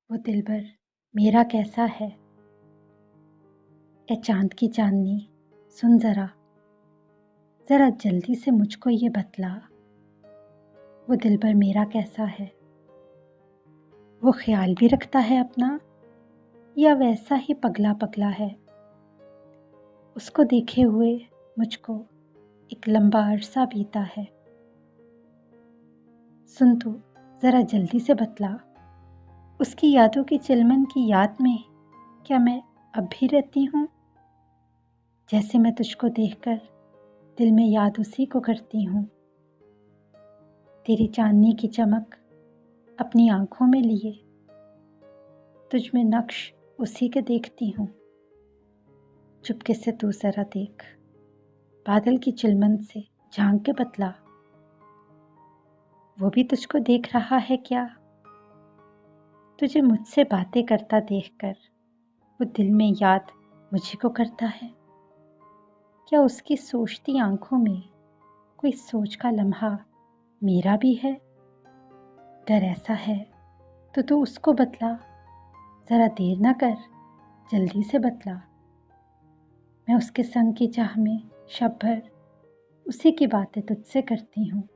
वो दिलबर मेरा कैसा है। ए चांद की चांदनी, सुन ज़रा ज़रा जल्दी से मुझको ये बतला। वो दिलबर मेरा कैसा है। वो ख्याल भी रखता है अपना या वैसा ही पगला पगला है। उसको देखे हुए मुझको एक लंबा अरसा बीता है। सुन तो ज़रा जल्दी से बतला, उसकी यादों की चिलमन की याद में क्या मैं अब भी रहती हूँ। जैसे मैं तुझको देखकर दिल में याद उसी को करती हूँ। तेरी चांदनी की चमक अपनी आंखों में लिए तुझ में नक्श उसी के देखती हूँ। चुपके से तू ज़रा देख, बादल की चिलमन से झांक के बतला, वो भी तुझको देख रहा है क्या। तुझे मुझसे बातें करता देखकर वो दिल में याद मुझे को करता है। क्या उसकी सोचती आंखों में कोई सोच का लम्हा मेरा भी है। अगर ऐसा है तो तू उसको बतला, ज़रा देर ना कर, जल्दी से बतला। मैं उसके संग की चाह में शब भर उसी की बातें तुझसे करती हूँ।